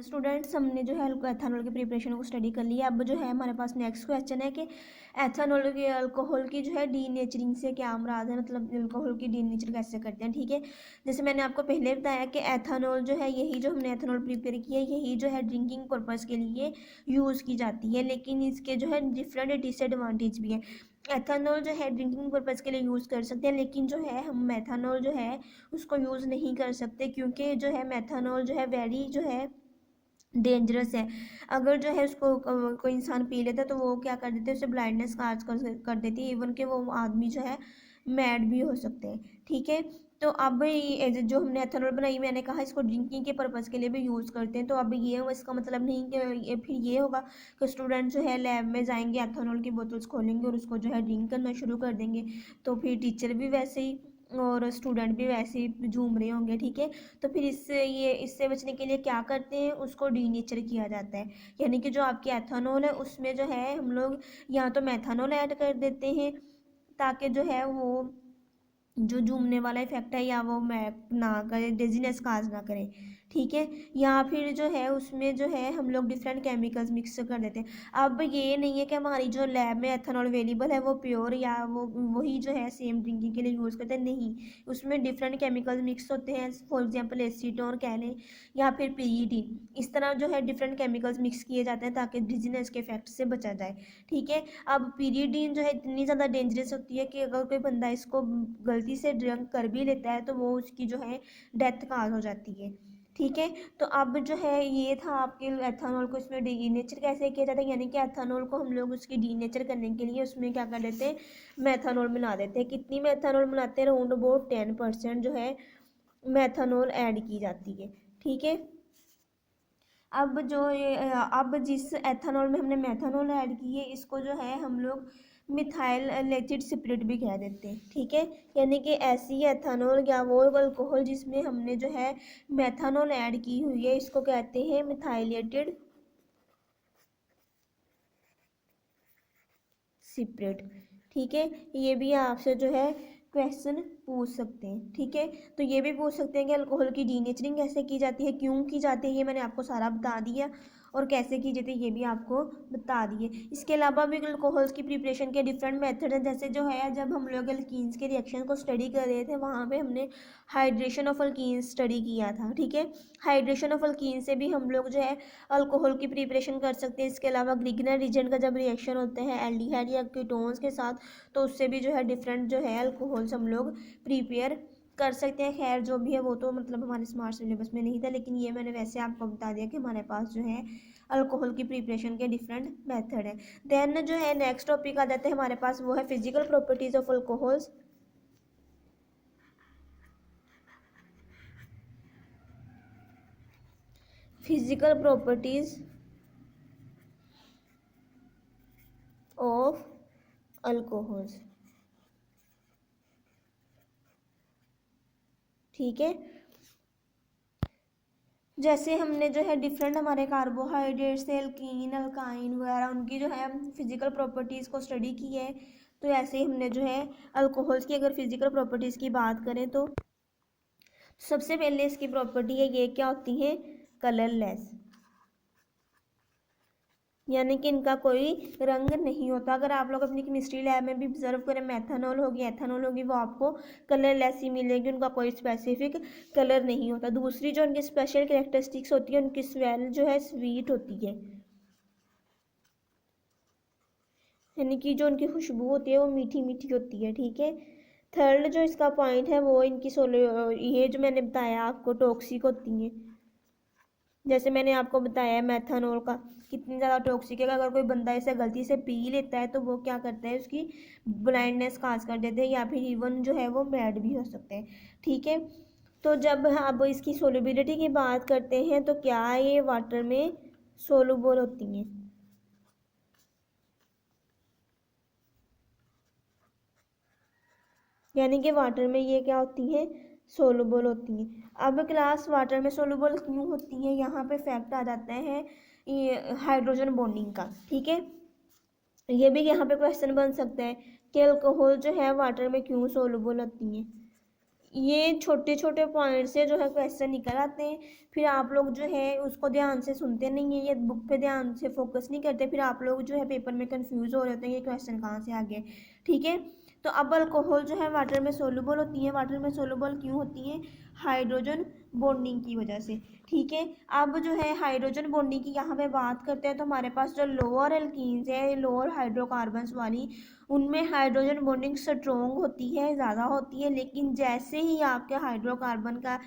Students हमने जो है एथेनॉल की प्रिपरेशन को स्टडी कर लिया। अब जो है हमारे पास नेक्स्ट क्वेश्चन है कि एथेनॉल की अल्कोहल की जो है डीनेचरिंग से क्या मुराद है, मतलब अल्कोहल की डीनेचर कैसे करते हैं। ठीक है, जैसे मैंने आपको पहले बताया कि एथेनॉल जो है, यही जो हमने एथेनॉल प्रिपेयर किया है, यही जो है ड्रिंकिंग पर्पज़ के लिए यूज़ की जाती है, लेकिन इसके जो है डिफरेंट डिसएडवांटेज भी है। एथेनॉल जो है ड्रिंकिंग पर्पज़ के लिए यूज़ कर सकते हैं, लेकिन जो है हम मेथनॉल जो है उसको यूज़ नहीं कर सकते, क्योंकि जो है मेथनॉल जो है वेरी जो है डेंजरस है। अगर जो है उसको कोई इंसान पी लेता है तो वो क्या कर देते हैं, उसे ब्लाइंडनेस काज कर देती है, इवन कि वो आदमी जो है मैड भी हो सकते हैं। ठीक है, तो अब जो हमने एथेनॉल बनाई, मैंने कहा इसको ड्रिंकिंग के पर्पज़ के लिए भी यूज़ करते हैं, तो अब ये इसका मतलब नहीं कि फिर ये होगा कि स्टूडेंट जो है लैब में जाएंगे, एथेनॉल की बोतल्स खोलेंगे और उसको जो है ड्रिंक करना शुरू कर देंगे, तो फिर टीचर भी वैसे ही और स्टूडेंट भी वैसे ही झूम रहे होंगे। ठीक है, तो फिर इससे बचने के लिए क्या करते हैं, उसको डीनेचर किया जाता है, यानी कि जो आपकी एथेनॉल है उसमें जो है हम लोग या तो मेथनॉल ऐड कर देते हैं ताकि जो है वो जो झूमने वाला इफेक्ट है या वो मैप ना करे, डिजीनेस काज ना करे। ठीक है, या फिर जो है उसमें जो है हम लोग डिफरेंट केमिकल्स मिक्स कर देते हैं। अब ये नहीं है कि हमारी जो लैब में एथेनॉल अवेलेबल है वो प्योर या वो वही जो है सेम ड्रिंकिंग के लिए यूज़ करते हैं, नहीं, उसमें डिफरेंट केमिकल्स मिक्स होते हैं, फॉर एग्जांपल एसीटोन कह लें या फिर पीईटी, इस तरह जो है डिफरेंट केमिकल्स मिक्स किए जाते हैं ताकि डिजीनेस के इफेक्ट से बचा जाए। ठीक है, अब पीरीडीन जो है इतनी ज़्यादा डेंजरस होती है कि अगर कोई बंदा इसको गलती से ड्रिंक कर भी लेता है तो वो उसकी जो है डेथ काज हो जाती है। ठीक है, तो अब जो है ये था आपके एथेनॉल को इसमें डीनेचर कैसे किया जाता है, यानी कि एथेनॉल को हम लोग उसकी डीनेचर करने के लिए उसमें क्या कर देते हैं, मेथनॉल मिला देते हैं। कितनी मेथनॉल मिलाते हैं, अराउंड अबाउट 10% जो है मेथनॉल ऐड की जाती है। ठीक है, अब जो ये अब जिस एथेनॉल में हमने मेथनॉल ऐड की है, इसको जो है हम लोग मिथाइल एलेचिड स्पिरिट भी कह देते हैं। ठीक है, यानी कि ऐसी एथेनॉल या वो अल्कोहल जिसमें हमने जो है मेथनॉल ऐड की हुई है, इसको कहते हैं मिथाइलेटेड स्पिरिट। ठीक है, ये भी आपसे जो है क्वेश्चन पूछ सकते हैं। ठीक है, तो ये भी पूछ सकते हैं कि अल्कोहल की डीनेचरिंग कैसे की जाती है, क्यों की जाती है, ये मैंने आपको सारा बता दिया, और कैसे की जाती है ये भी आपको बता दिए। इसके अलावा भी अल्कोहल्स की प्रिपरेशन के डिफरेंट मेथड हैं, जैसे जो है जब हम लोग अल्कीन्स के रिएक्शन को स्टडी कर रहे थे वहाँ पे हमने हाइड्रेशन ऑफ अल्कीन्स स्टडी किया था। ठीक है, हाइड्रेशन ऑफ अल्कीन से भी हम लोग जो है अल्कोहल की प्रिपरेशन कर सकते हैं। इसके अलावा ग्लिगनर रीजन का जब रिएक्शन होते हैं एल्डिहाइड या कीटोन्स के साथ, तो उससे भी जो है डिफरेंट जो है अल्कोहल्स हम लोग प्रिपेयर कर सकते हैं। खैर जो भी है वो तो मतलब हमारे स्मार्ट सिलेबस में नहीं था, लेकिन ये मैंने वैसे आपको बता दिया कि हमारे पास जो है अल्कोहल की प्रिपरेशन के डिफरेंट मेथड है। देन जो है नेक्स्ट टॉपिक आ जाते हैं हमारे पास, वो है physical properties of alcohols. Physical properties of alcohols. ठीक है, जैसे हमने जो है डिफरेंट हमारे कार्बोहाइड्रेट से एल्कीन अल्काइन वगैरह उनकी जो है फिजिकल प्रॉपर्टीज़ को स्टडी की है, तो ऐसे ही हमने जो है अल्कोहल्स की अगर फिजिकल प्रॉपर्टीज़ की बात करें तो सबसे पहले इसकी प्रॉपर्टी है, ये क्या होती है, कलरलेस, यानी कि इनका कोई रंग नहीं होता। अगर आप लोग अपनी केमिस्ट्री लैब में भी ऑब्जर्व करें, मेथनॉल होगी एथेनॉल होगी, वो आपको कलरलेस ही मिलेगी, उनका कोई स्पेसिफिक कलर नहीं होता। दूसरी जो उनकी स्पेशल कैरेक्टरिस्टिक्स होती है, उनकी स्मेल जो है स्वीट होती है, यानी कि जो उनकी खुशबू होती है वो मीठी मीठी होती है। ठीक है, थर्ड जो इसका पॉइंट है वो इनकी ये जो मैंने बताया आपको टॉक्सिक होती हैं, जैसे मैंने आपको बताया मेथनॉल का कितनी ज़्यादा टॉक्सिक है, अगर कोई बंदा इसे गलती से पी लेता है तो वो क्या करता है, उसकी ब्लाइंडनेस काज कर देते हैं या फिर इवन जो है वो मैड भी हो सकते हैं। ठीक है, तो जब अब इसकी सोलबिलिटी की बात करते हैं तो क्या ये वाटर में सोलुबल होती हैं, यानी कि वाटर में ये क्या होती हैं, सोलुबल होती हैं। अब क्लास वाटर में सोलुबल क्यों होती हैं, यहाँ पे फैक्ट आ जाता है ये हाइड्रोजन बॉन्डिंग का। ठीक है, ये भी यहाँ पे क्वेश्चन बन सकता है कि अल्कोहल जो है वाटर में क्यों सोलुबल होती हैं। ये छोटे छोटे पॉइंट से जो है क्वेश्चन निकल आते हैं, फिर आप लोग जो है उसको ध्यान से सुनते नहीं है, ये बुक पे ध्यान से फोकस नहीं करते, फिर आप लोग जो है पेपर में कंफ्यूज हो रहे होते हैं ये क्वेश्चन कहाँ से आ गए। ठीक है, तो अब अल्कोहल जो है वाटर में सोलुबल होती है। वाटर में सोलुबल क्यों होती है? हाइड्रोजन बॉन्डिंग की वजह से। ठीक है, अब जो है हाइड्रोजन बॉन्डिंग की यहाँ पे बात करते हैं तो हमारे पास जो लोअर एल्कीन्स है, लोअर हाइड्रोकार्बन्स वाली, उनमें हाइड्रोजन बॉन्डिंग स्ट्रोंग होती है, ज़्यादा होती है। लेकिन जैसे ही आपके हाइड्रोकार्बन का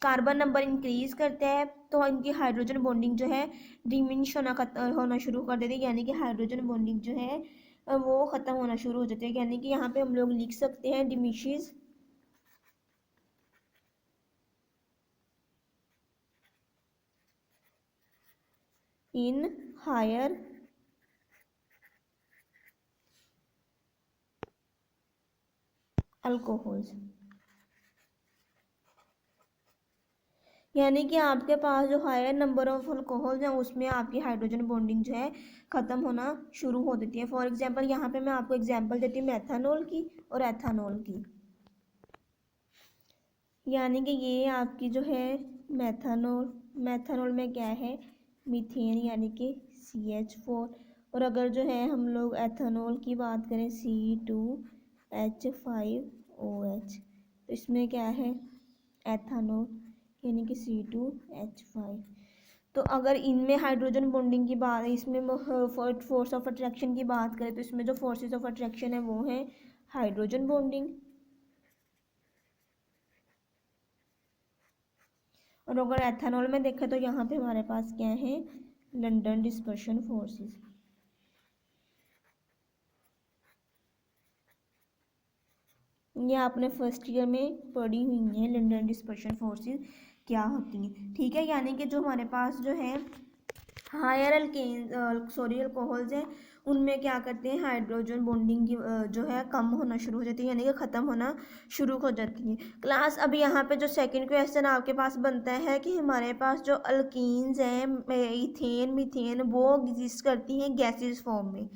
कार्बन नंबर इंक्रीज करते हैं तो इनकी हाइड्रोजन बॉन्डिंग जो है डिमिनिश होना शुरू कर देती है, यानी कि हाइड्रोजन बॉन्डिंग जो है वो ख़त्म होना शुरू हो जाती है। यानी कि यहाँ पे हम लोग लिख सकते हैं डिमिशेस इन हायर अल्कोहल्स। यानी कि आपके पास जो हायर नंबर ऑफ अल्कोहल्स हैं उसमें आपकी हाइड्रोजन बॉन्डिंग जो है ख़त्म होना शुरू हो देती है। फॉर एग्जांपल यहाँ पे मैं आपको एग्जांपल देती हूँ मेथनॉल की और एथेनॉल की। यानी कि ये आपकी जो है मेथनॉल, मेथनॉल में क्या है? मीथेन, यानी कि CH4। और अगर जो है हम लोग एथेनॉल की बात करें C2H5OH, तो इसमें क्या है? एथेनॉल, यानी कि C2H5। तो अगर इनमें हाइड्रोजन बॉन्डिंग की बात, इसमें फोर्स ऑफ अट्रैक्शन की बात करें तो इसमें जो फोर्सेस ऑफ अट्रैक्शन है वो है हाइड्रोजन बॉन्डिंग। और अगर एथेनॉल में देखें तो यहाँ पे हमारे पास क्या है? London dispersion forces. ये आपने फर्स्ट ईयर में पढ़ी हुई है, लंडन डिस्पर्शन फोर्सेस क्या होती हैं। ठीक है, यानी कि जो हमारे पास जो है हायर अल्केन सॉरी अल्कोहल्स हैं उनमें क्या करते हैं? हाइड्रोजन बॉन्डिंग की जो है कम होना शुरू हो जाती है, यानी कि ख़त्म होना शुरू हो जाती है। क्लास अब यहाँ पे जो सेकंड क्वेश्चन आपके पास बनता है कि हमारे पास जो अल्कीन्स हैं इथेन मीथेन वो एग्जिस्ट करती हैं गैसेस फॉर्म में,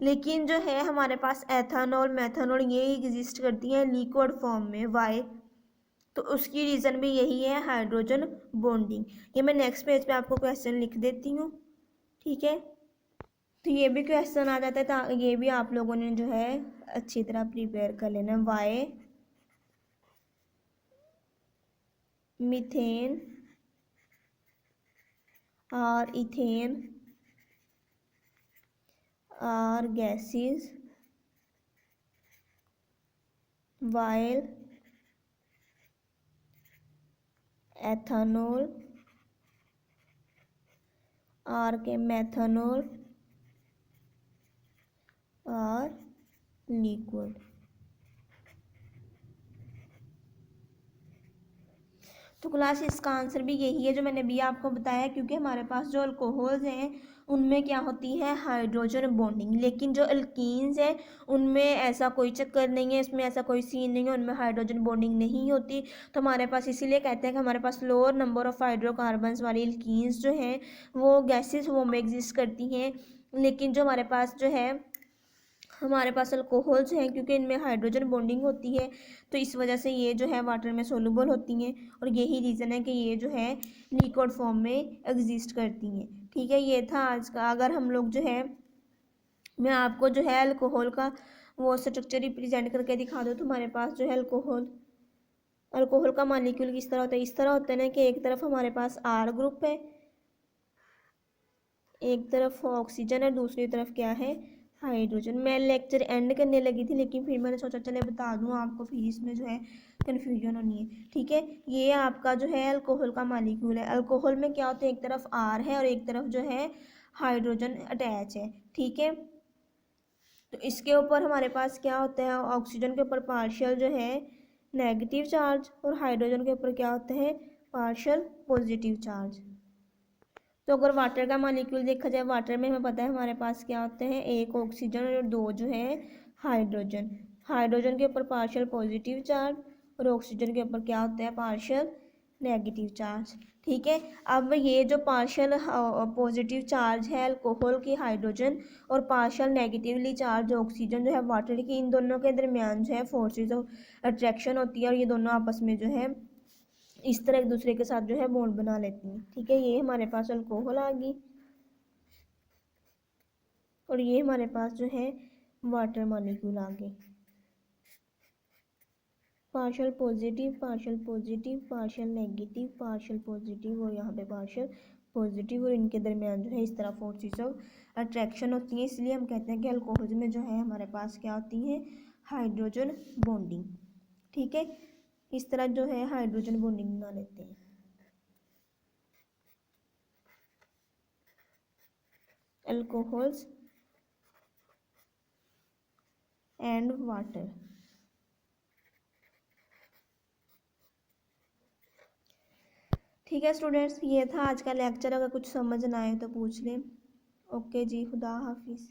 लेकिन जो है हमारे पास एथेनॉल मेथनॉल ये एग्जिस्ट करती हैं लिक्विड फॉर्म में। वाई? तो उसकी रीज़न भी यही है, हाइड्रोजन बॉन्डिंग। ये मैं नेक्स्ट पेज पे आपको क्वेश्चन लिख देती हूँ। ठीक है, तो ये भी क्वेश्चन आ जाता है, तो ये भी आप लोगों ने जो है अच्छी तरह प्रिपेयर कर लेना। वाई मीथेन और इथेन और गैसेस while ethanol or के methanol और liquid। तो क्लास इसका आंसर भी यही है जो मैंने भी आपको बताया, क्योंकि हमारे पास जो अल्कोहल्स हैं उनमें क्या होती है? Hydrogen bonding. लेकिन जो अल्कीन्स हैं उनमें ऐसा कोई चक्कर नहीं है, इसमें ऐसा कोई सीन नहीं है, उनमें हाइड्रोजन बॉन्डिंग नहीं होती। तो हमारे पास इसीलिए कहते हैं कि हमारे पास लोअर नंबर ऑफ हाइड्रोकार्बन्स वाली अल्कीन्स जो हैं वो गैसेस फॉर्म में एग्जिस्ट करती हैं। लेकिन जो हमारे पास जो है हमारे पास अल्कोहल्स हैं, क्योंकि इनमें हाइड्रोजन बॉन्डिंग होती है तो इस वजह से ये जो है वाटर में सोलूबल होती हैं, और यही रीज़न है कि ये जो है लिक्विड फॉर्म में एग्जिस्ट करती हैं। ठीक है, ये था आज का। अगर हम लोग जो है मैं आपको जो है अल्कोहल का वो स्ट्रक्चर रिप्रेजेंट करके दिखा दूँ तो हमारे पास जो है अल्कोहल अल्कोहल का मॉलिक्यूल किस तरह होता है? इस तरह होता है ना कि एक तरफ हमारे पास R ग्रुप है, एक तरफ ऑक्सीजन है, दूसरी तरफ क्या है? हाइड्रोजन। मैं लेक्चर एंड करने लगी थी लेकिन फिर मैंने सोचा चले बता दूं आपको, फिर इसमें जो है कन्फ्यूजन होनी है। ठीक है, ये आपका जो है अल्कोहल का मॉलिक्यूल है। अल्कोहल में क्या होता है? एक तरफ R है और एक तरफ जो है हाइड्रोजन अटैच है। ठीक है, तो इसके ऊपर हमारे पास क्या होता है? ऑक्सीजन के ऊपर पार्शियल जो है नेगेटिव चार्ज और हाइड्रोजन के ऊपर क्या होता है? Partial positive charge. तो अगर वाटर का मॉलिक्यूल देखा जाए, वाटर में हमें पता है हमारे पास क्या होते हैं? एक ऑक्सीजन और दो जो है हाइड्रोजन। हाइड्रोजन के ऊपर पार्शियल पॉजिटिव चार्ज और ऑक्सीजन के ऊपर क्या होता है? Partial negative charge. ठीक है, अब ये जो पार्शियल पॉजिटिव चार्ज है अल्कोहल की हाइड्रोजन और पार्शियल नेगेटिवली चार्ज ऑक्सीजन जो है वाटर की, इन दोनों के दरमियान जो है फोर्सेस ऑफ अट्रैक्शन होती है और ये दोनों आपस में जो है इस तरह एक दूसरे के साथ जो है बॉन्ड बना लेती हैं। ठीक है, ये हमारे पास अल्कोहल आ गई और ये हमारे पास जो है वाटर मॉलिक्यूल आ गए। Partial positive, partial positive, partial negative, partial positive और यहाँ पे पार्शियल पॉजिटिव, और इनके दरमियान जो है इस तरह फोर्सेस ऑफ अट्रैक्शन होती हैं। इसलिए हम कहते हैं कि अल्कोहल में जो है हमारे पास क्या होती है, हाइड्रोजन बॉन्डिंग। ठीक है, इस तरह जो है हाइड्रोजन बॉन्डिंग बना लेते हैं अल्कोहल्स एंड वाटर। ठीक है स्टूडेंट्स, ये था आज का लेक्चर। अगर कुछ समझ ना आए तो पूछ लें। ओके जी, खुदा हाफिज़।